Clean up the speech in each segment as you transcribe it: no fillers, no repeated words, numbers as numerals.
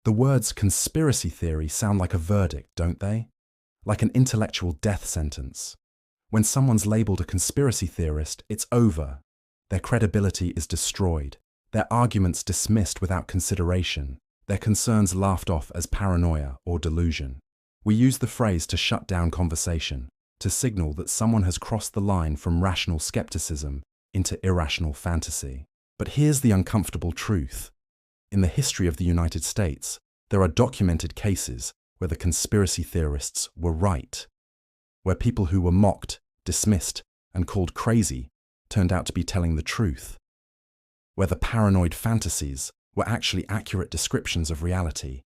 The words conspiracy theory sound like a verdict, don't they? Like an intellectual death sentence. When someone's labeled a conspiracy theorist, it's over. Their credibility is destroyed, their arguments dismissed without consideration, their concerns laughed off as paranoia or delusion. We use the phrase to shut down conversation, to signal that someone has crossed the line from rational skepticism into irrational fantasy. But here's the uncomfortable truth. In the history of the United States, there are documented cases where the conspiracy theorists were right, where people who were mocked, dismissed, and called crazy turned out to be telling the truth, where the paranoid fantasies were actually accurate descriptions of reality,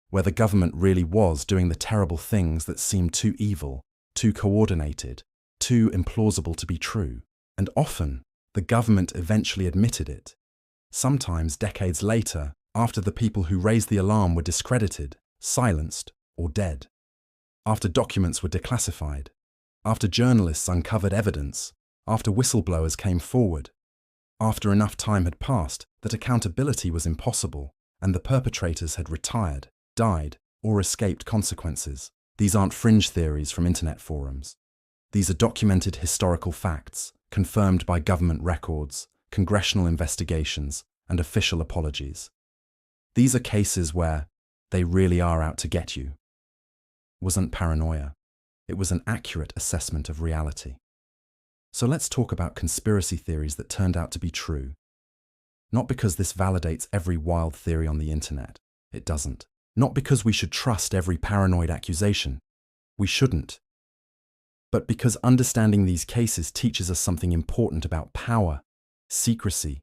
where the government really was doing the terrible things that seemed too evil, too coordinated, too implausible to be true. And often, the government eventually admitted it. Sometimes decades later, after the people who raised the alarm were discredited, silenced, or dead. After documents were declassified. After journalists uncovered evidence. After whistleblowers came forward. After enough time had passed that accountability was impossible and the perpetrators had retired, died, or escaped consequences. These aren't fringe theories from internet forums. These are documented historical facts, confirmed by government records, congressional investigations, and official apologies. These are cases where they really are out to get you. It wasn't paranoia. It was an accurate assessment of reality. So let's talk about conspiracy theories that turned out to be true. Not because this validates every wild theory on the internet. It doesn't. Not because we should trust every paranoid accusation. We shouldn't. But because understanding these cases teaches us something important about power, secrecy,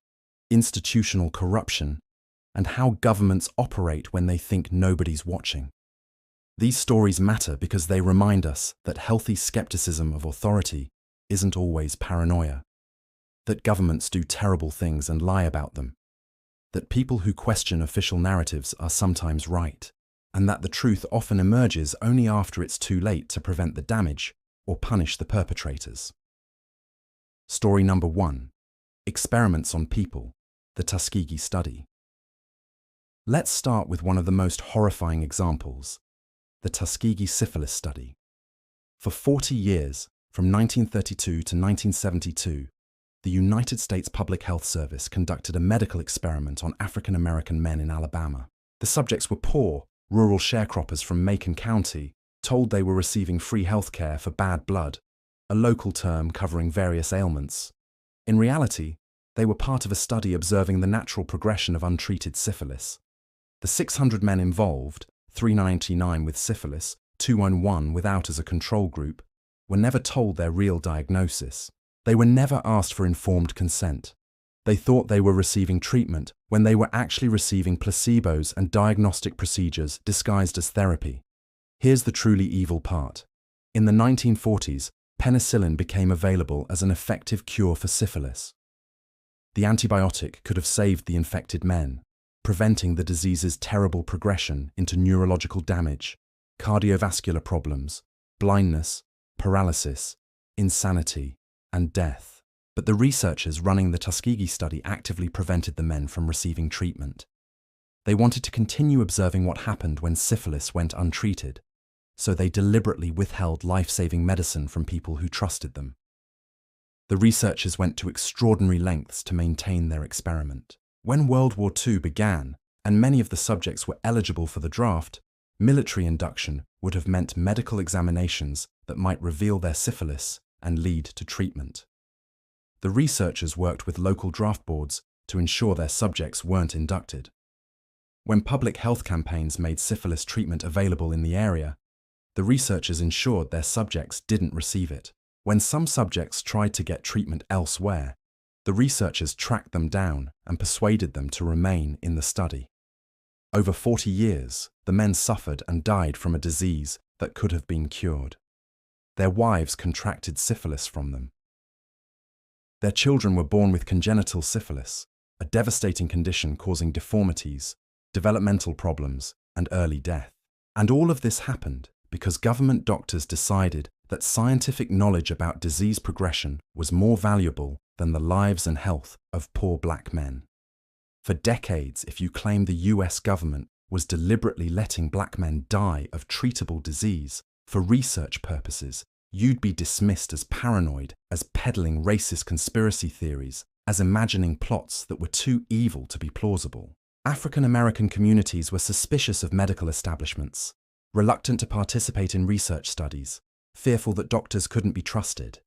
institutional corruption, and how governments operate when they think nobody's watching. These stories matter because they remind us that healthy skepticism of authority isn't always paranoia, that governments do terrible things and lie about them, that people who question official narratives are sometimes right, and that the truth often emerges only after it's too late to prevent the damage or punish the perpetrators. Story number 1. Experiments on people, the Tuskegee Study. Let's start with one of the most horrifying examples, the Tuskegee Syphilis Study. For 40 years, from 1932 to 1972, the United States Public Health Service conducted a medical experiment on African American men in Alabama. The subjects were poor, rural sharecroppers from Macon County, told they were receiving free health care for bad blood, a local term covering various ailments. In reality, they were part of a study observing the natural progression of untreated syphilis. The 600 men involved, 399 with syphilis, 201 without as a control group, were never told their real diagnosis. They were never asked for informed consent. They thought they were receiving treatment when they were actually receiving placebos and diagnostic procedures disguised as therapy. Here's the truly evil part. In the 1940s, penicillin became available as an effective cure for syphilis. The antibiotic could have saved the infected men, preventing the disease's terrible progression into neurological damage, cardiovascular problems, blindness, paralysis, insanity, and death. But the researchers running the Tuskegee study actively prevented the men from receiving treatment. They wanted to continue observing what happened when syphilis went untreated, so they deliberately withheld life-saving medicine from people who trusted them. The researchers went to extraordinary lengths to maintain their experiment. When World War II began, and many of the subjects were eligible for the draft, military induction would have meant medical examinations that might reveal their syphilis and lead to treatment. The researchers worked with local draft boards to ensure their subjects weren't inducted. When public health campaigns made syphilis treatment available in the area, the researchers ensured their subjects didn't receive it. When some subjects tried to get treatment elsewhere, the researchers tracked them down and persuaded them to remain in the study. Over 40 years, the men suffered and died from a disease that could have been cured. Their wives contracted syphilis from them. Their children were born with congenital syphilis, a devastating condition causing deformities, developmental problems, and early death. And all of this happened because government doctors decided that scientific knowledge about disease progression was more valuable than the lives and health of poor black men. For decades, if you claimed the US government was deliberately letting black men die of treatable disease for research purposes, you'd be dismissed as paranoid, as peddling racist conspiracy theories, as imagining plots that were too evil to be plausible. African American communities were suspicious of medical establishments, reluctant to participate in research studies, fearful that doctors couldn't be trusted.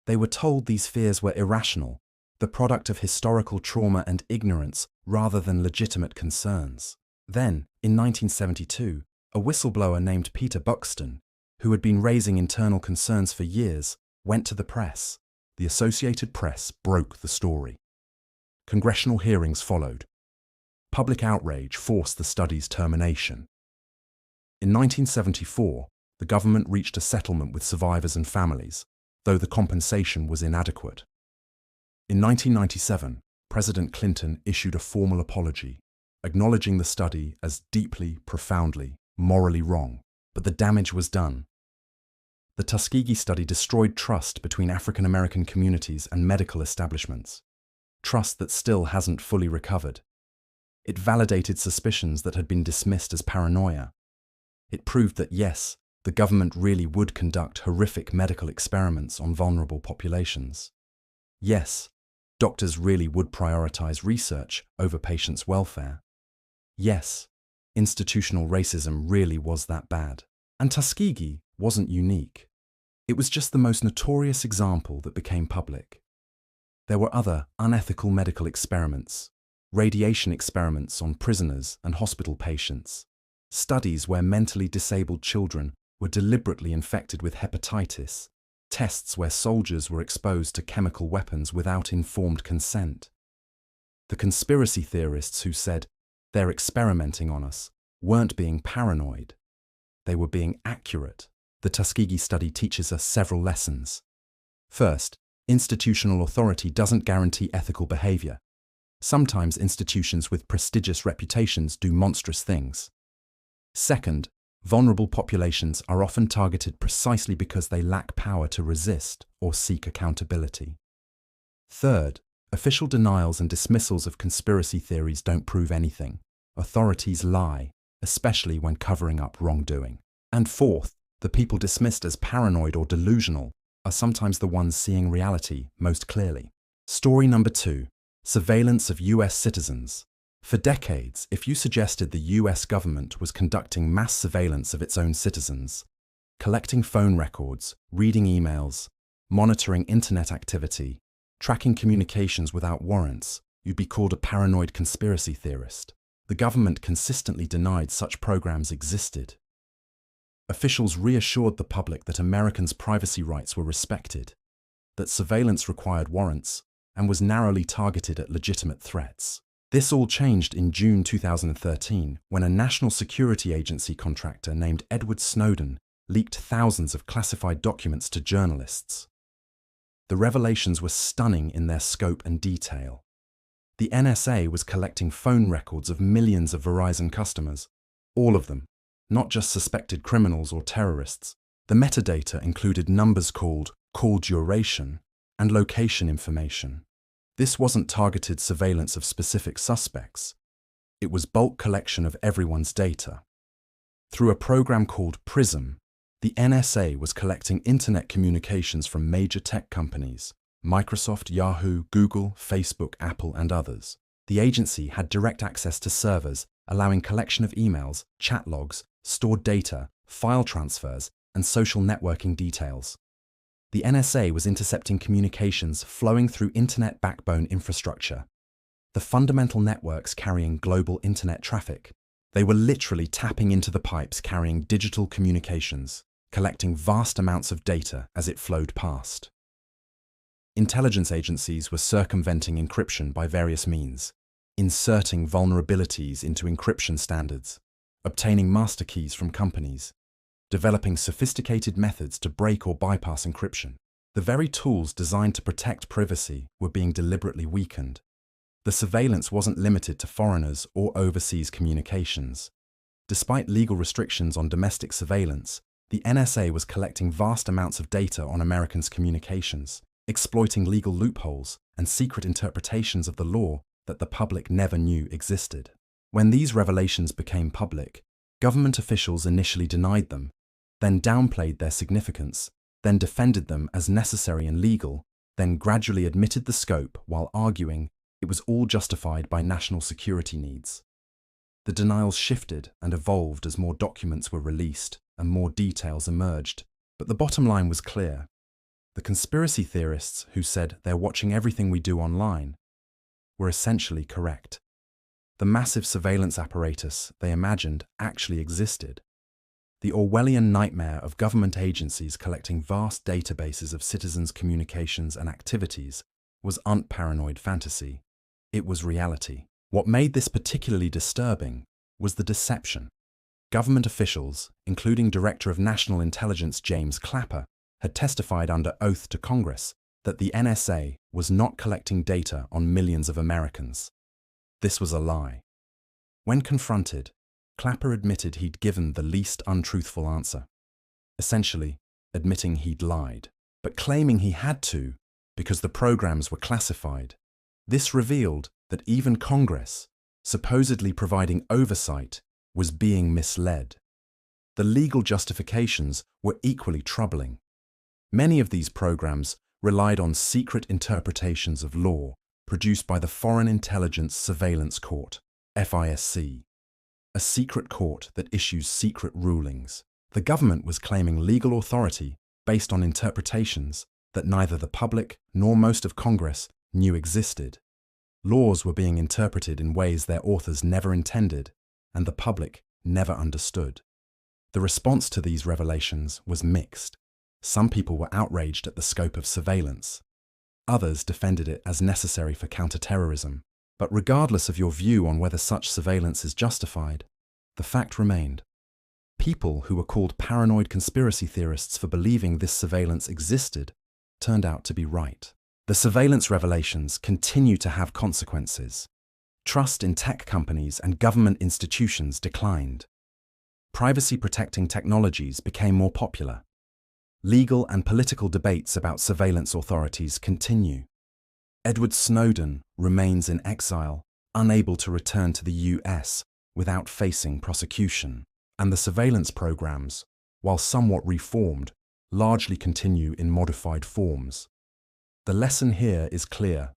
They were told these fears were irrational, the product of historical trauma and ignorance rather than legitimate concerns. Then, in 1972, a whistleblower named Peter Buxton, who had been raising internal concerns for years, went to the press. The Associated Press broke the story. Congressional hearings followed. Public outrage forced the study's termination. In 1974, the government reached a settlement with survivors and families, though the compensation was inadequate. In 1997, President Clinton issued a formal apology, acknowledging the study as deeply, profoundly, morally wrong, but the damage was done. The Tuskegee study destroyed trust between African American communities and medical establishments, trust that still hasn't fully recovered. It validated suspicions that had been dismissed as paranoia. It proved that yes, the government really would conduct horrific medical experiments on vulnerable populations. Yes, doctors really would prioritize research over patients' welfare. Yes, institutional racism really was that bad. And Tuskegee wasn't unique. It was just the most notorious example that became public. There were other unethical medical experiments, radiation experiments on prisoners and hospital patients, studies where mentally disabled children were deliberately infected with hepatitis, tests where soldiers were exposed to chemical weapons without informed consent. The conspiracy theorists who said they're experimenting on us weren't being paranoid. They were being accurate. The Tuskegee study teaches us several lessons. First, institutional authority doesn't guarantee ethical behavior. Sometimes institutions with prestigious reputations do monstrous things. Second, vulnerable populations are often targeted precisely because they lack power to resist or seek accountability. Third, official denials and dismissals of conspiracy theories don't prove anything. Authorities lie, especially when covering up wrongdoing. And fourth, the people dismissed as paranoid or delusional are sometimes the ones seeing reality most clearly. Story number 2. Surveillance of US citizens. For decades, if you suggested the US government was conducting mass surveillance of its own citizens, collecting phone records, reading emails, monitoring internet activity, tracking communications without warrants, you'd be called a paranoid conspiracy theorist. The government consistently denied such programs existed. Officials reassured the public that Americans' privacy rights were respected, that surveillance required warrants, and was narrowly targeted at legitimate threats. This all changed in June 2013 when a national security agency contractor named Edward Snowden leaked thousands of classified documents to journalists. The revelations were stunning in their scope and detail. The NSA was collecting phone records of millions of Verizon customers, all of them, not just suspected criminals or terrorists. The metadata included numbers called call duration and location information. This wasn't targeted surveillance of specific suspects. It was bulk collection of everyone's data. Through a program called PRISM, the NSA was collecting internet communications from major tech companies, Microsoft, Yahoo, Google, Facebook, Apple, and others. The agency had direct access to servers, allowing collection of emails, chat logs, stored data, file transfers, and social networking details. The NSA was intercepting communications flowing through internet backbone infrastructure, the fundamental networks carrying global internet traffic. They were literally tapping into the pipes carrying digital communications, collecting vast amounts of data as it flowed past. Intelligence agencies were circumventing encryption by various means, inserting vulnerabilities into encryption standards, obtaining master keys from companies, developing sophisticated methods to break or bypass encryption. The very tools designed to protect privacy were being deliberately weakened. The surveillance wasn't limited to foreigners or overseas communications. Despite legal restrictions on domestic surveillance, the NSA was collecting vast amounts of data on Americans' communications, exploiting legal loopholes and secret interpretations of the law that the public never knew existed. When these revelations became public, government officials initially denied them, then downplayed their significance, then defended them as necessary and legal, then gradually admitted the scope while arguing it was all justified by national security needs. The denials shifted and evolved as more documents were released and more details emerged, but the bottom line was clear. The conspiracy theorists who said they're watching everything we do online were essentially correct. The massive surveillance apparatus they imagined actually existed. The Orwellian nightmare of government agencies collecting vast databases of citizens' communications and activities was unparanoid fantasy. It was reality. What made this particularly disturbing was the deception. Government officials, including Director of National Intelligence James Clapper, had testified under oath to Congress that the NSA was not collecting data on millions of Americans. This was a lie. When confronted, Clapper admitted he'd given the least untruthful answer, essentially admitting he'd lied, but claiming he had to because the programs were classified. This revealed that even Congress, supposedly providing oversight, was being misled. The legal justifications were equally troubling. Many of these programs relied on secret interpretations of law produced by the Foreign Intelligence Surveillance Court, FISC, a secret court that issues secret rulings. The government was claiming legal authority based on interpretations that neither the public nor most of Congress knew existed. Laws were being interpreted in ways their authors never intended and the public never understood. The response to these revelations was mixed. Some people were outraged at the scope of surveillance. Others defended it as necessary for counterterrorism. But regardless of your view on whether such surveillance is justified, the fact remained. People who were called paranoid conspiracy theorists for believing this surveillance existed turned out to be right. The surveillance revelations continue to have consequences. Trust in tech companies and government institutions declined. Privacy-protecting technologies became more popular. Legal and political debates about surveillance authorities continue. Edward Snowden remains in exile, unable to return to the US without facing prosecution. And the surveillance programs, while somewhat reformed, largely continue in modified forms. The lesson here is clear.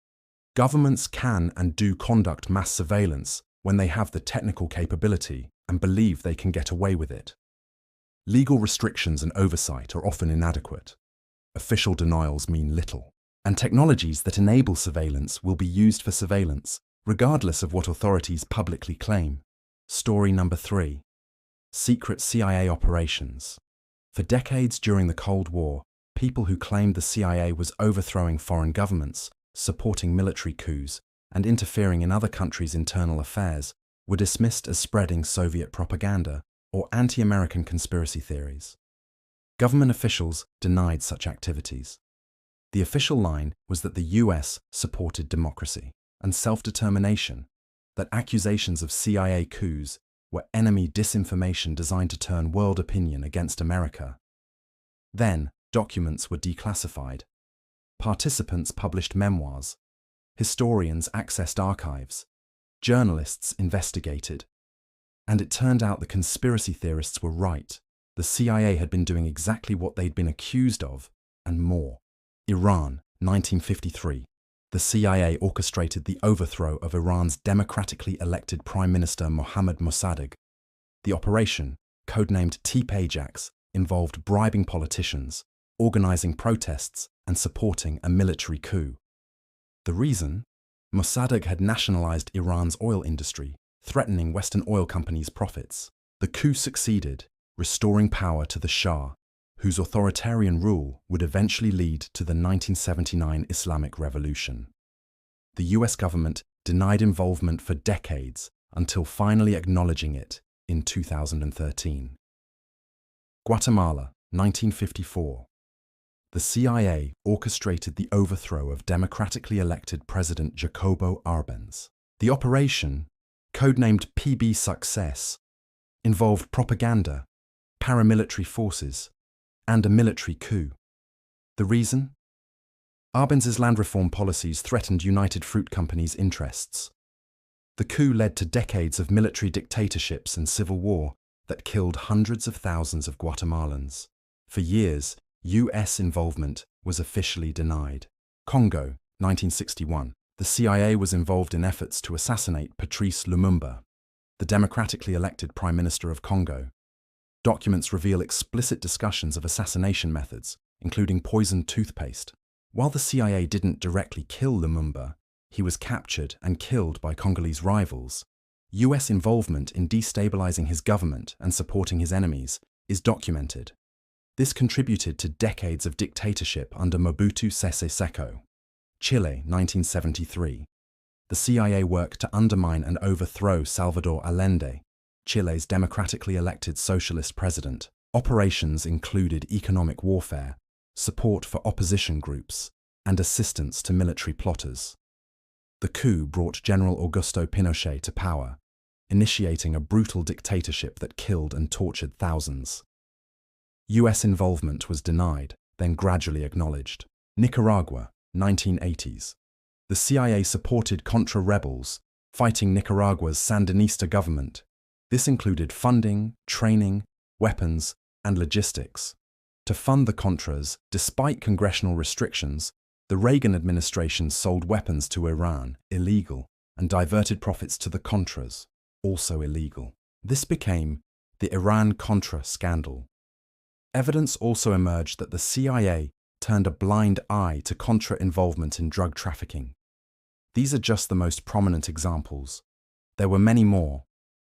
Governments can and do conduct mass surveillance when they have the technical capability and believe they can get away with it. Legal restrictions and oversight are often inadequate. Official denials mean little. And technologies that enable surveillance will be used for surveillance, regardless of what authorities publicly claim. Story number 3. Secret CIA operations. For decades during the Cold War, people who claimed the CIA was overthrowing foreign governments, supporting military coups, and interfering in other countries' internal affairs were dismissed as spreading Soviet propaganda or anti-American conspiracy theories. Government officials denied such activities. The official line was that the US supported democracy and self-determination, that accusations of CIA coups were enemy disinformation designed to turn world opinion against America. Then, documents were declassified. Participants published memoirs. Historians accessed archives. Journalists investigated. And it turned out the conspiracy theorists were right. The CIA had been doing exactly what they'd been accused of, and more. Iran, 1953. The CIA orchestrated the overthrow of Iran's democratically elected Prime Minister Mohammad Mossadegh. The operation, codenamed Teep Ajax, involved bribing politicians, organizing protests, and supporting a military coup. The reason? Mossadegh had nationalized Iran's oil industry, threatening Western oil companies' profits. The coup succeeded, restoring power to the Shah, whose authoritarian rule would eventually lead to the 1979 Islamic Revolution. The US government denied involvement for decades until finally acknowledging it in 2013. Guatemala, 1954. The CIA orchestrated the overthrow of democratically elected President Jacobo Arbenz. The operation, codenamed PB Success, involved propaganda, paramilitary forces, and a military coup. The reason? Arbenz's land reform policies threatened United Fruit Company's interests. The coup led to decades of military dictatorships and civil war that killed hundreds of thousands of Guatemalans. For years, US involvement was officially denied. Congo, 1961. The CIA was involved in efforts to assassinate Patrice Lumumba, the democratically elected Prime Minister of Congo. Documents reveal explicit discussions of assassination methods, including poisoned toothpaste. While the CIA didn't directly kill Lumumba, he was captured and killed by Congolese rivals. US involvement in destabilizing his government and supporting his enemies is documented. This contributed to decades of dictatorship under Mobutu Sese Seko. Chile, 1973. The CIA worked to undermine and overthrow Salvador Allende, Chile's democratically elected socialist president. Operations included economic warfare, support for opposition groups, and assistance to military plotters. The coup brought General Augusto Pinochet to power, initiating a brutal dictatorship that killed and tortured thousands. US involvement was denied, then gradually acknowledged. Nicaragua, 1980s. The CIA supported Contra rebels, fighting Nicaragua's Sandinista government. This included funding, training, weapons, and logistics. To fund the Contras, despite congressional restrictions, the Reagan administration sold weapons to Iran, illegal, and diverted profits to the Contras, also illegal. This became the Iran-Contra scandal. Evidence also emerged that the CIA turned a blind eye to Contra involvement in drug trafficking. These are just the most prominent examples. There were many more: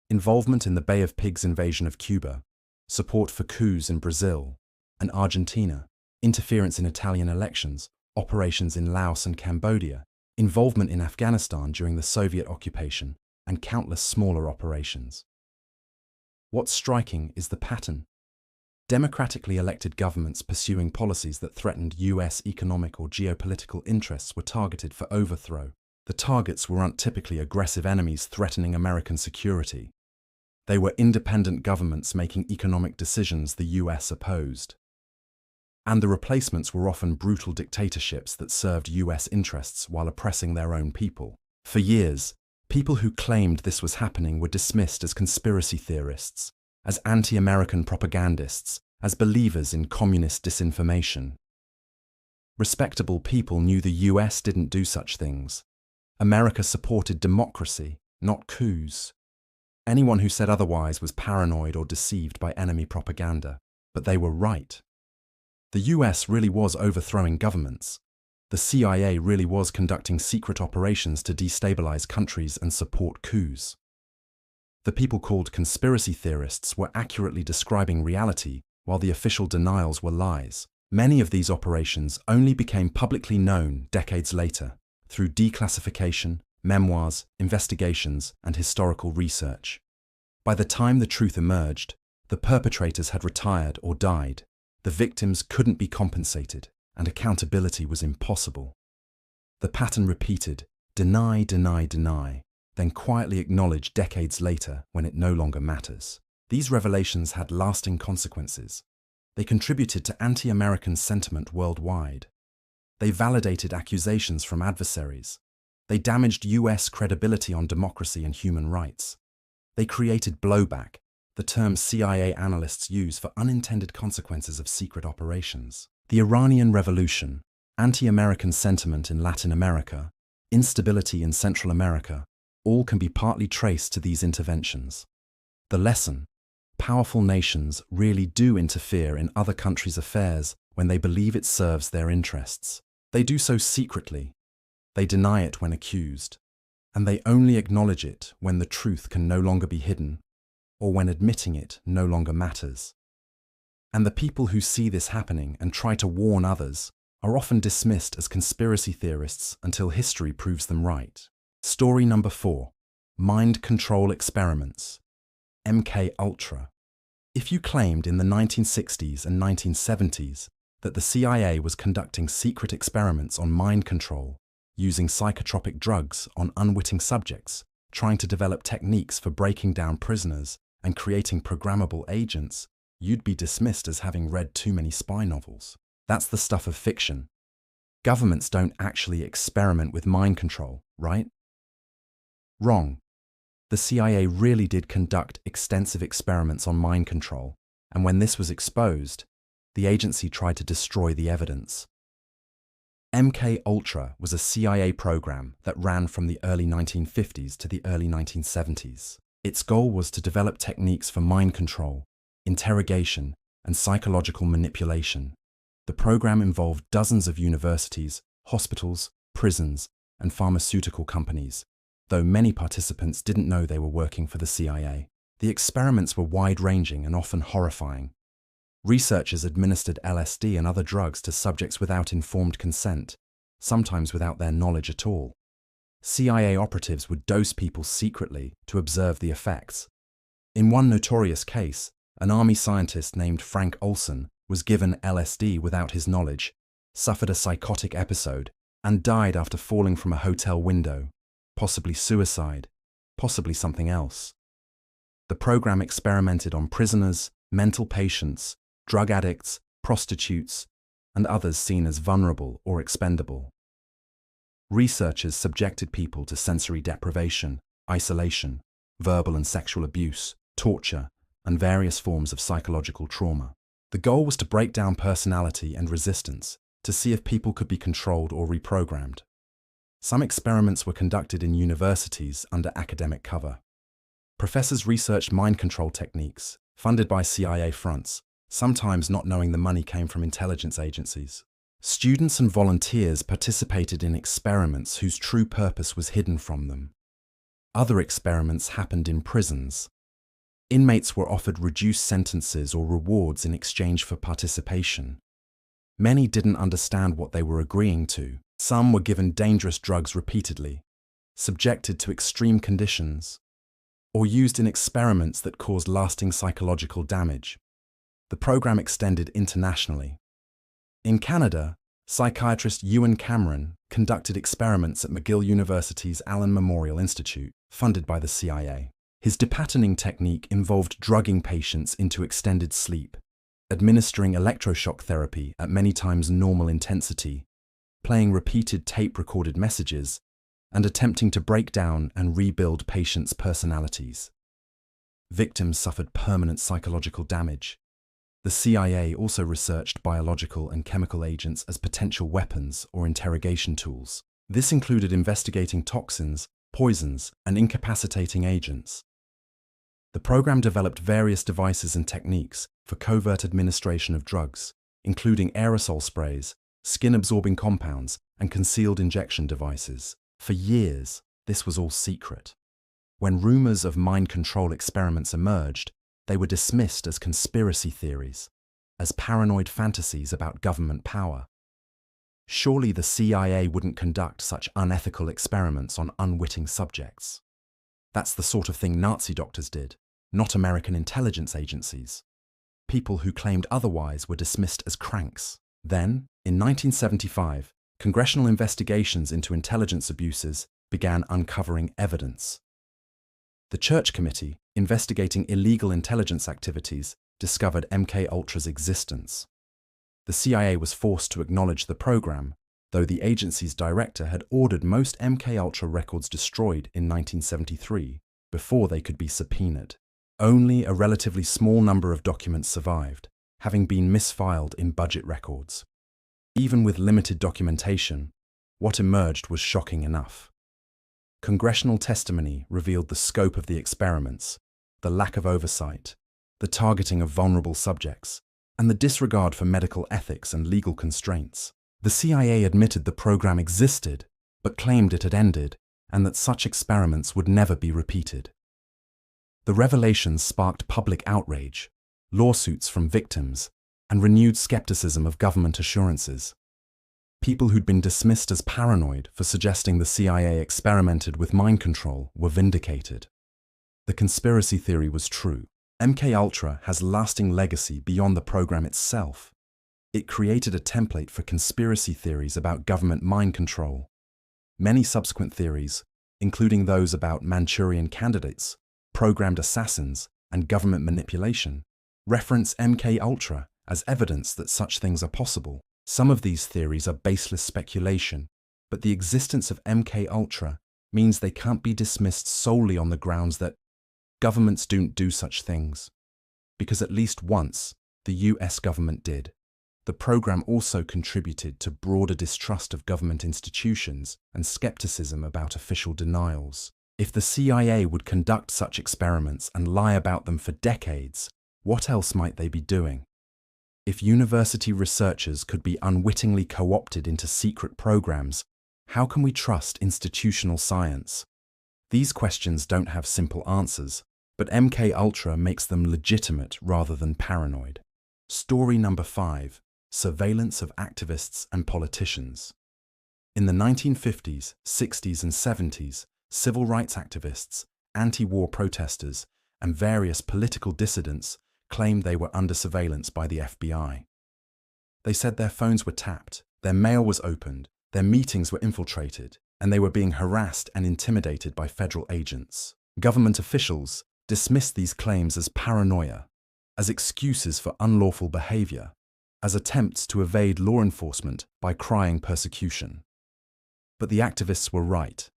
involvement in the Bay of Pigs invasion of Cuba, support for coups in Brazil and Argentina, interference in Italian elections, operations in Laos and Cambodia, involvement in Afghanistan during the Soviet occupation, and countless smaller operations. What's striking is the pattern. Democratically elected governments pursuing policies that threatened US economic or geopolitical interests were targeted for overthrow. The targets weren't typically aggressive enemies threatening American security. They were independent governments making economic decisions the US opposed. And the replacements were often brutal dictatorships that served US interests while oppressing their own people. For years, people who claimed this was happening were dismissed as conspiracy theorists, as anti-American propagandists, as believers in communist disinformation. Respectable people knew the US didn't do such things. America supported democracy, not coups. Anyone who said otherwise was paranoid or deceived by enemy propaganda. But they were right. The US really was overthrowing governments. The CIA really was conducting secret operations to destabilize countries and support coups. The people called conspiracy theorists were accurately describing reality, while the official denials were lies. Many of these operations only became publicly known decades later, through declassification, memoirs, investigations, and historical research. By the time the truth emerged, the perpetrators had retired or died. The victims couldn't be compensated, and accountability was impossible. The pattern repeated: deny, deny, deny, then quietly acknowledge decades later when it no longer matters. These revelations had lasting consequences. They contributed to anti-American sentiment worldwide. They validated accusations from adversaries. They damaged US credibility on democracy and human rights. They created blowback, the term CIA analysts use for unintended consequences of secret operations. The Iranian Revolution, anti-American sentiment in Latin America, instability in Central America, all can be partly traced to these interventions. The lesson: powerful nations really do interfere in other countries' affairs when they believe it serves their interests. They do so secretly. They deny it when accused. And they only acknowledge it when the truth can no longer be hidden, or when admitting it no longer matters. And the people who see this happening and try to warn others are often dismissed as conspiracy theorists until history proves them right. Story number 4. Mind control experiments. MK Ultra. If you claimed in the 1960s and 1970s that the CIA was conducting secret experiments on mind control, using psychotropic drugs on unwitting subjects, trying to develop techniques for breaking down prisoners, and creating programmable agents, you'd be dismissed as having read too many spy novels. That's the stuff of fiction. Governments don't actually experiment with mind control, right? Wrong. The CIA really did conduct extensive experiments on mind control, and when this was exposed, the agency tried to destroy the evidence. MKUltra was a CIA program that ran from the early 1950s to the early 1970s. Its goal was to develop techniques for mind control, interrogation, and psychological manipulation. The program involved dozens of universities, hospitals, prisons, and pharmaceutical companies, though many participants didn't know they were working for the CIA. The experiments were wide-ranging and often horrifying. Researchers administered LSD and other drugs to subjects without informed consent, sometimes without their knowledge at all. CIA operatives would dose people secretly to observe the effects. In one notorious case, an army scientist named Frank Olson was given LSD without his knowledge, suffered a psychotic episode, and died after falling from a hotel window, possibly suicide, possibly something else. The program experimented on prisoners, mental patients, drug addicts, prostitutes, and others seen as vulnerable or expendable. Researchers subjected people to sensory deprivation, isolation, verbal and sexual abuse, torture, and various forms of psychological trauma. The goal was to break down personality and resistance to see if people could be controlled or reprogrammed. Some experiments were conducted in universities under academic cover. Professors researched mind control techniques, funded by CIA fronts, sometimes not knowing the money came from intelligence agencies. Students and volunteers participated in experiments whose true purpose was hidden from them. Other experiments happened in prisons. Inmates were offered reduced sentences or rewards in exchange for participation. Many didn't understand what they were agreeing to. Some were given dangerous drugs repeatedly, subjected to extreme conditions, or used in experiments that caused lasting psychological damage. The program extended internationally. In Canada, psychiatrist Ewan Cameron conducted experiments at McGill University's Allen Memorial Institute, funded by the CIA. His depatterning technique involved drugging patients into extended sleep, administering electroshock therapy at many times normal intensity, playing repeated tape-recorded messages, and attempting to break down and rebuild patients' personalities. Victims suffered permanent psychological damage. The CIA also researched biological and chemical agents as potential weapons or interrogation tools. This included investigating toxins, poisons, and incapacitating agents. The program developed various devices and techniques for covert administration of drugs, including aerosol sprays, skin-absorbing compounds, and concealed injection devices. For years, this was all secret. When rumors of mind control experiments emerged, they were dismissed as conspiracy theories, as paranoid fantasies about government power. Surely the CIA wouldn't conduct such unethical experiments on unwitting subjects. That's the sort of thing Nazi doctors did, not American intelligence agencies. People who claimed otherwise were dismissed as cranks. Then, in 1975, congressional investigations into intelligence abuses began uncovering evidence. The Church Committee, investigating illegal intelligence activities, discovered MKUltra's existence. The CIA was forced to acknowledge the program, though the agency's director had ordered most MKUltra records destroyed in 1973 before they could be subpoenaed. Only a relatively small number of documents survived, having been misfiled in budget records. Even with limited documentation, what emerged was shocking enough. Congressional testimony revealed the scope of the experiments, the lack of oversight, the targeting of vulnerable subjects, and the disregard for medical ethics and legal constraints. The CIA admitted the program existed, but claimed it had ended, and that such experiments would never be repeated. The revelations sparked public outrage, lawsuits from victims, and renewed skepticism of government assurances. People who'd been dismissed as paranoid for suggesting the CIA experimented with mind control were vindicated. The conspiracy theory was true. MKUltra has lasting legacy beyond the program itself. It created a template for conspiracy theories about government mind control. Many subsequent theories, including those about Manchurian candidates, programmed assassins, and government manipulation, reference MKUltra as evidence that such things are possible. Some of these theories are baseless speculation, but the existence of MKUltra means they can't be dismissed solely on the grounds that governments don't do such things, because at least once the US government did. The program also contributed to broader distrust of government institutions and skepticism about official denials. If the CIA would conduct such experiments and lie about them for decades, what else might they be doing? If university researchers could be unwittingly co-opted into secret programs, how can we trust institutional science? These questions don't have simple answers, but MKUltra makes them legitimate rather than paranoid. Story number 5. Surveillance of activists and politicians. In the 1950s, 60s and 70s, civil rights activists, anti-war protesters, and various political dissidents claimed they were under surveillance by the FBI. They said their phones were tapped, their mail was opened, their meetings were infiltrated, and they were being harassed and intimidated by federal agents. Government officials dismissed these claims as paranoia, as excuses for unlawful behavior, as attempts to evade law enforcement by crying persecution. But the activists were right.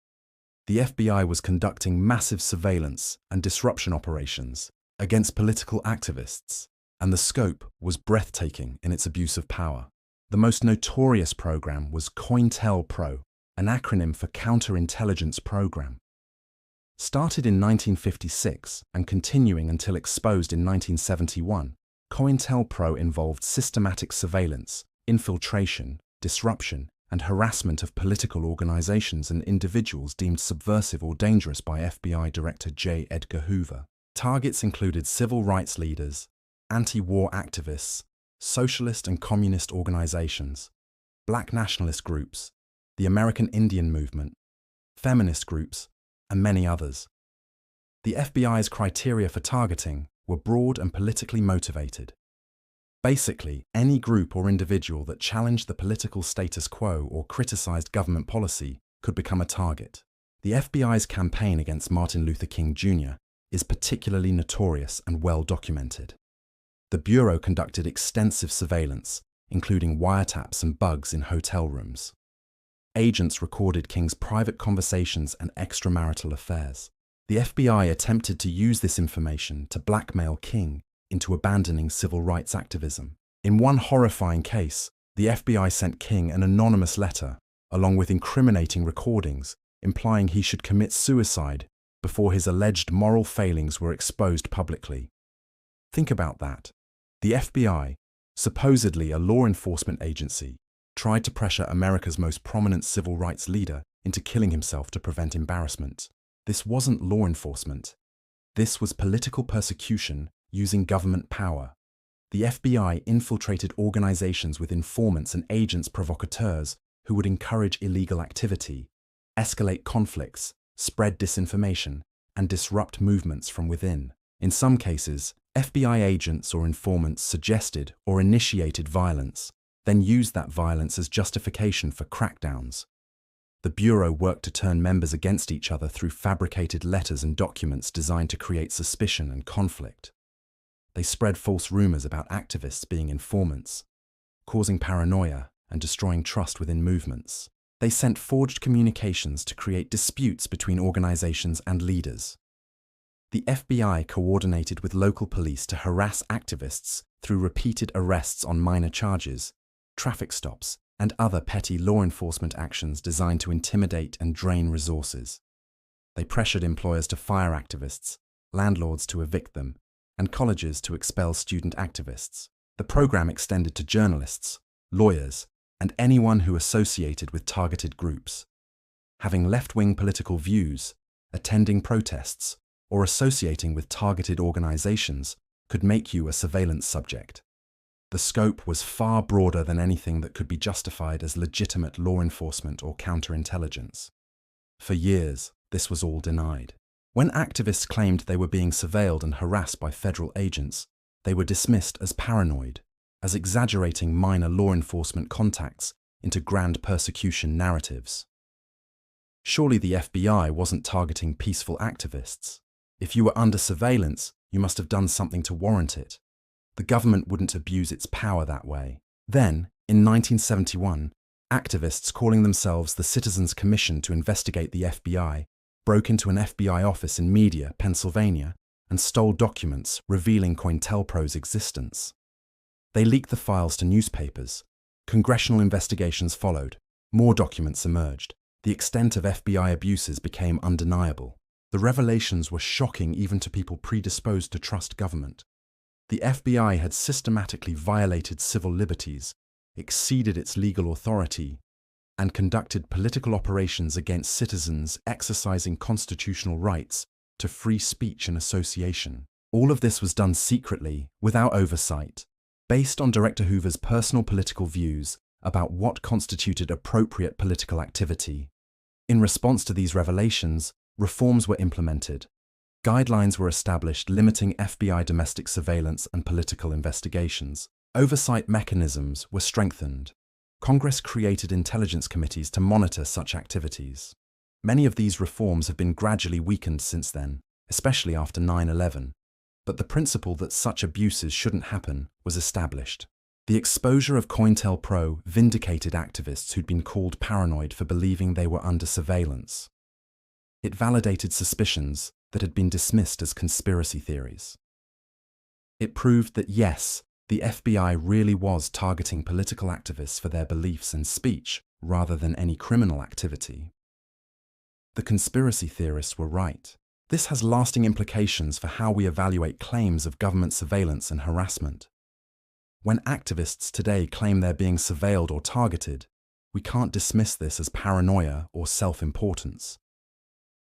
The FBI was conducting massive surveillance and disruption operations against political activists, and the scope was breathtaking in its abuse of power. The most notorious program was COINTELPRO, an acronym for Counterintelligence Program. Started in 1956 and continuing until exposed in 1971, COINTELPRO involved systematic surveillance, infiltration, disruption, and harassment of political organizations and individuals deemed subversive or dangerous by FBI Director J. Edgar Hoover. Targets included civil rights leaders, anti-war activists, socialist and communist organizations, black nationalist groups, the American Indian movement, feminist groups, and many others. The FBI's criteria for targeting were broad and politically motivated. Basically, any group or individual that challenged the political status quo or criticized government policy could become a target. The FBI's campaign against Martin Luther King Jr. is particularly notorious and well documented. The Bureau conducted extensive surveillance, including wiretaps and bugs in hotel rooms. Agents recorded King's private conversations and extramarital affairs. The FBI attempted to use this information to blackmail King into abandoning civil rights activism. In one horrifying case, the FBI sent King an anonymous letter, along with incriminating recordings, implying he should commit suicide before his alleged moral failings were exposed publicly. Think about that. The FBI, supposedly a law enforcement agency, tried to pressure America's most prominent civil rights leader into killing himself to prevent embarrassment. This wasn't law enforcement. This was political persecution using government power. The FBI infiltrated organizations with informants and agents provocateurs who would encourage illegal activity, escalate conflicts, spread disinformation, and disrupt movements from within. In some cases, FBI agents or informants suggested or initiated violence, then used that violence as justification for crackdowns. The Bureau worked to turn members against each other through fabricated letters and documents designed to create suspicion and conflict. They spread false rumors about activists being informants, causing paranoia and destroying trust within movements. They sent forged communications to create disputes between organizations and leaders. The FBI coordinated with local police to harass activists through repeated arrests on minor charges, traffic stops, and other petty law enforcement actions designed to intimidate and drain resources. They pressured employers to fire activists, landlords to evict them, and colleges to expel student activists. The program extended to journalists, lawyers, and anyone who associated with targeted groups. Having left-wing political views, attending protests, or associating with targeted organizations could make you a surveillance subject. The scope was far broader than anything that could be justified as legitimate law enforcement or counterintelligence. For years, this was all denied. When activists claimed they were being surveilled and harassed by federal agents, they were dismissed as paranoid, as exaggerating minor law enforcement contacts into grand persecution narratives. Surely the FBI wasn't targeting peaceful activists. If you were under surveillance, you must have done something to warrant it. The government wouldn't abuse its power that way. Then, in 1971, Activists calling themselves the Citizens Commission to investigate the FBI broke into an FBI office in Media, Pennsylvania, and stole documents revealing COINTELPRO's existence. They leaked the files to newspapers. Congressional investigations followed. More documents emerged. The extent of FBI abuses became undeniable. The revelations were shocking even to people predisposed to trust government. The FBI had systematically violated civil liberties, exceeded its legal authority, and conducted political operations against citizens exercising constitutional rights to free speech and association. All of this was done secretly, without oversight, based on Director Hoover's personal political views about what constituted appropriate political activity. In response to these revelations, reforms were implemented. Guidelines were established limiting FBI domestic surveillance and political investigations. Oversight mechanisms were strengthened. Congress created intelligence committees to monitor such activities. Many of these reforms have been gradually weakened since then, especially after 9/11. But the principle that such abuses shouldn't happen was established. The exposure of COINTELPRO vindicated activists who'd been called paranoid for believing they were under surveillance. It validated suspicions that had been dismissed as conspiracy theories. It proved that yes, the FBI really was targeting political activists for their beliefs and speech rather than any criminal activity. The conspiracy theorists were right. This has lasting implications for how we evaluate claims of government surveillance and harassment. When activists today claim they're being surveilled or targeted, we can't dismiss this as paranoia or self-importance.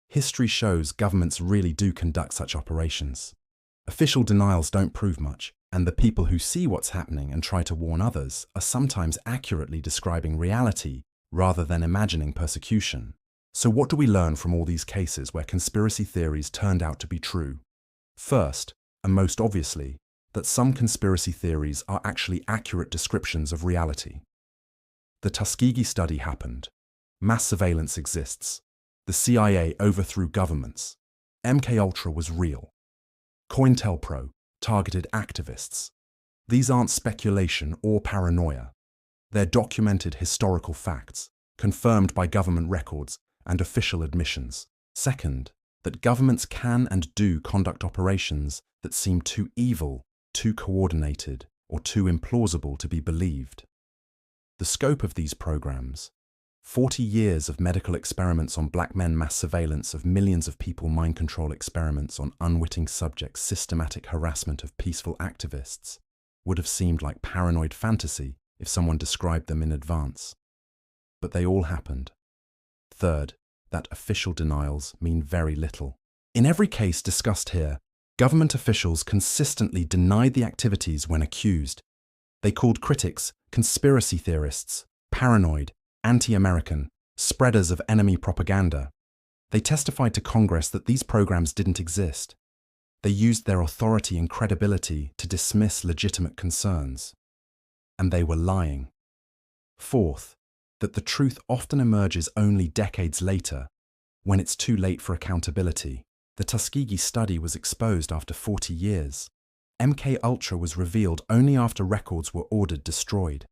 History shows governments really do conduct such operations. Official denials don't prove much, and the people who see what's happening and try to warn others are sometimes accurately describing reality rather than imagining persecution. So what do we learn from all these cases where conspiracy theories turned out to be true? First, and most obviously, that some conspiracy theories are actually accurate descriptions of reality. The Tuskegee study happened. Mass surveillance exists. The CIA overthrew governments. MKUltra was real. COINTELPRO targeted activists. These aren't speculation or paranoia. They're documented historical facts, confirmed by government records and official admissions. Second, that governments can and do conduct operations that seem too evil, too coordinated, or too implausible to be believed. The scope of these programs, 40 years of medical experiments on black men, mass surveillance of millions of people, mind control experiments on unwitting subjects, systematic harassment of peaceful activists, would have seemed like paranoid fantasy if someone described them in advance. But they all happened. Third, that official denials mean very little. In every case discussed here, government officials consistently denied the activities when accused. They called critics conspiracy theorists, paranoid, anti-American, spreaders of enemy propaganda. They testified to Congress that these programs didn't exist. They used their authority and credibility to dismiss legitimate concerns. And they were lying. Fourth, that the truth often emerges only decades later, when it's too late for accountability. The Tuskegee study was exposed after 40 years. MKUltra was revealed only after records were ordered destroyed.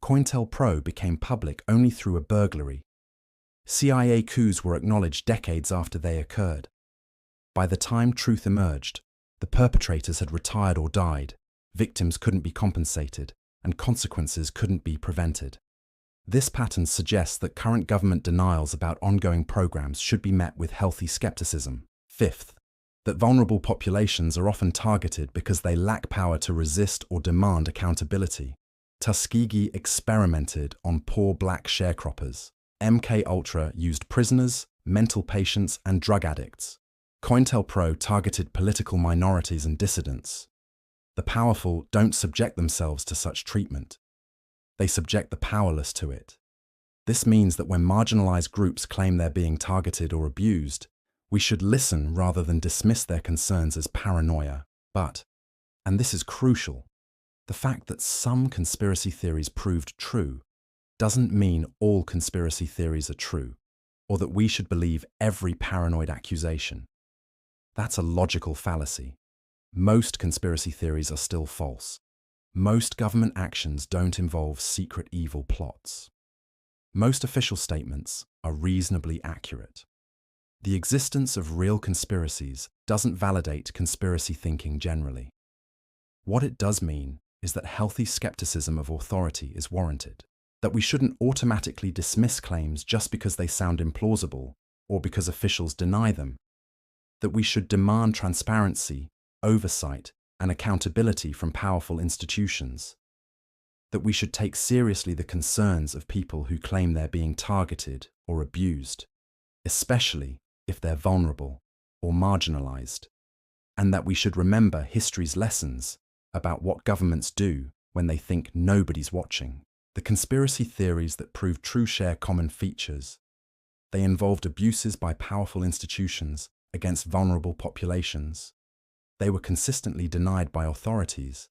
COINTELPRO became public only through a burglary. CIA coups were acknowledged decades after they occurred. By the time truth emerged, the perpetrators had retired or died, victims couldn't be compensated, and consequences couldn't be prevented. This pattern suggests that current government denials about ongoing programs should be met with healthy skepticism. Fifth, that vulnerable populations are often targeted because they lack power to resist or demand accountability. Tuskegee experimented on poor black sharecroppers. MKUltra used prisoners, mental patients, and drug addicts. COINTELPRO targeted political minorities and dissidents. The powerful don't subject themselves to such treatment. They subject the powerless to it. This means that when marginalized groups claim they're being targeted or abused, we should listen rather than dismiss their concerns as paranoia. But, and this is crucial, the fact that some conspiracy theories proved true doesn't mean all conspiracy theories are true, or that we should believe every paranoid accusation. That's a logical fallacy. Most conspiracy theories are still false. Most government actions don't involve secret evil plots. Most official statements are reasonably accurate. The existence of real conspiracies doesn't validate conspiracy thinking generally. What it does mean is that healthy skepticism of authority is warranted, that we shouldn't automatically dismiss claims just because they sound implausible or because officials deny them, that we should demand transparency, oversight, and accountability from powerful institutions, that we should take seriously the concerns of people who claim they're being targeted or abused, especially if they're vulnerable or marginalized, and that we should remember history's lessons about what governments do when they think nobody's watching. The conspiracy theories that prove true share common features. They involved abuses by powerful institutions against vulnerable populations. They were consistently denied by authorities.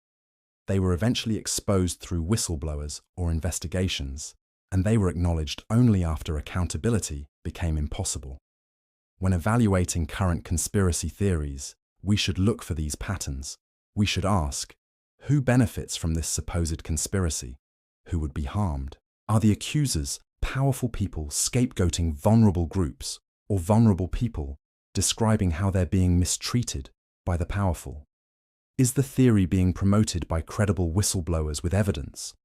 They were eventually exposed through whistleblowers or investigations, and they were acknowledged only after accountability became impossible. When evaluating current conspiracy theories, we should look for these patterns. We should ask, who benefits from this supposed conspiracy? Who would be harmed? Are the accusers powerful people scapegoating vulnerable groups, or vulnerable people describing how they're being mistreated by the powerful? Is the theory being promoted by credible whistleblowers with evidence,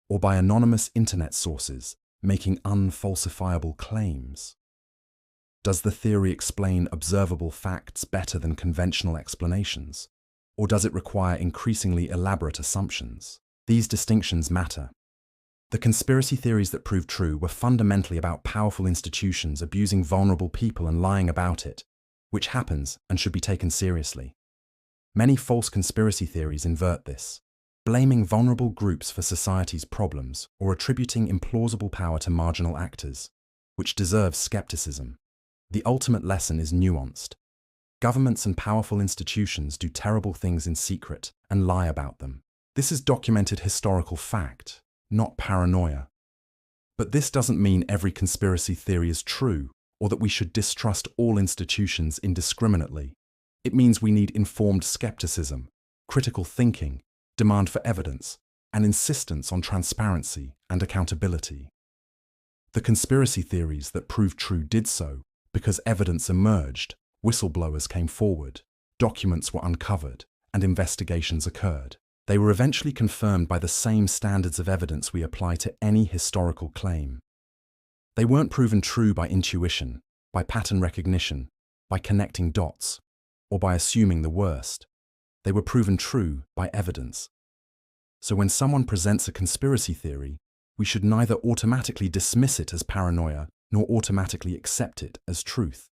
or by anonymous internet sources making unfalsifiable claims? Does the theory explain observable facts better than conventional explanations, or does it require increasingly elaborate assumptions? These distinctions matter. The conspiracy theories that proved true were fundamentally about powerful institutions abusing vulnerable people and lying about it, which happens and should be taken seriously. Many false conspiracy theories invert this, blaming vulnerable groups for society's problems or attributing implausible power to marginal actors, which deserves skepticism. The ultimate lesson is nuanced. Governments and powerful institutions do terrible things in secret and lie about them. This is documented historical fact, not paranoia. But this doesn't mean every conspiracy theory is true or that we should distrust all institutions indiscriminately. It means we need informed skepticism, critical thinking, demand for evidence, and insistence on transparency and accountability. The conspiracy theories that proved true did so because evidence emerged, whistleblowers came forward, documents were uncovered, and investigations occurred. They were eventually confirmed by the same standards of evidence we apply to any historical claim. They weren't proven true by intuition, by pattern recognition, by connecting dots, or by assuming the worst. They were proven true by evidence. So when someone presents a conspiracy theory, we should neither automatically dismiss it as paranoia nor automatically accept it as truth.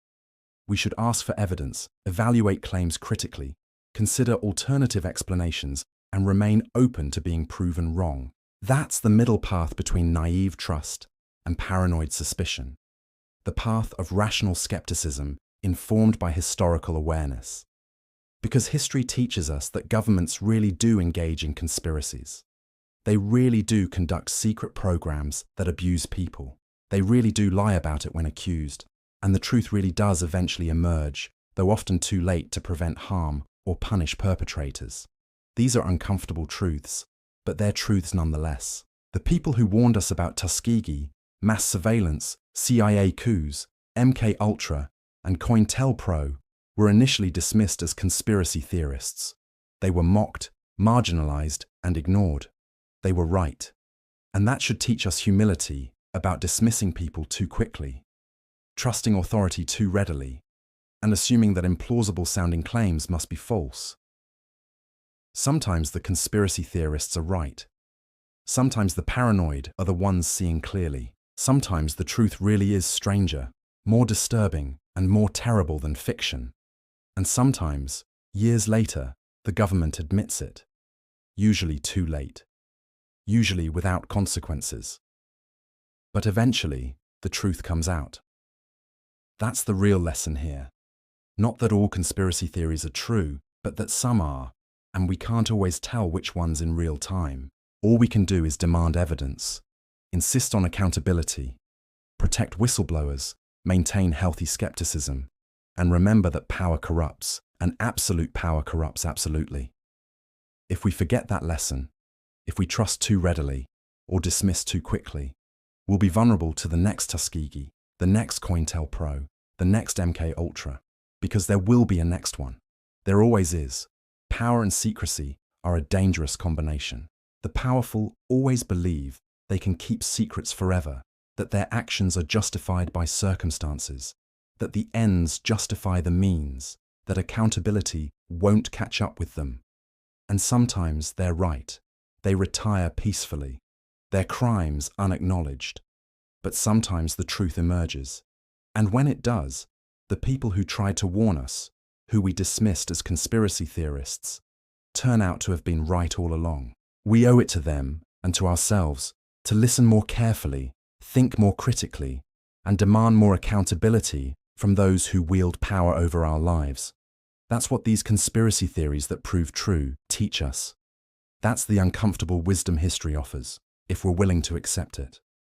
We should ask for evidence, evaluate claims critically, consider alternative explanations, and remain open to being proven wrong. That's the middle path between naive trust and paranoid suspicion. The path of rational skepticism informed by historical awareness. Because history teaches us that governments really do engage in conspiracies. They really do conduct secret programs that abuse people. They really do lie about it when accused, and the truth really does eventually emerge, though often too late to prevent harm or punish perpetrators. These are uncomfortable truths, but they're truths nonetheless. The people who warned us about Tuskegee, mass surveillance, CIA coups, MKUltra, and COINTELPRO were initially dismissed as conspiracy theorists. They were mocked, marginalized, and ignored. They were right. And that should teach us humility about dismissing people too quickly, trusting authority too readily, and assuming that implausible-sounding claims must be false. Sometimes the conspiracy theorists are right. Sometimes the paranoid are the ones seeing clearly. Sometimes the truth really is stranger, more disturbing, and more terrible than fiction. And sometimes, years later, the government admits it. Usually too late. Usually without consequences. But eventually, the truth comes out. That's the real lesson here. Not that all conspiracy theories are true, but that some are, and we can't always tell which ones in real time. All we can do is demand evidence, insist on accountability, protect whistleblowers, maintain healthy skepticism, and remember that power corrupts, and absolute power corrupts absolutely. If we forget that lesson, if we trust too readily, or dismiss too quickly, We'll be vulnerable to the next Tuskegee, the next COINTELPRO, the next MK Ultra, because there will be a next one. There always is. Power and secrecy are a dangerous combination. The powerful always believe they can keep secrets forever, that their actions are justified by circumstances, that the ends justify the means, that accountability won't catch up with them. And sometimes they're right. They retire peacefully, their crimes unacknowledged. But sometimes the truth emerges. And when it does, the people who tried to warn us, who we dismissed as conspiracy theorists, turn out to have been right all along. We owe it to them and to ourselves to listen more carefully, think more critically, and demand more accountability from those who wield power over our lives. That's what these conspiracy theories that prove true teach us. That's the uncomfortable wisdom history offers, if we're willing to accept it.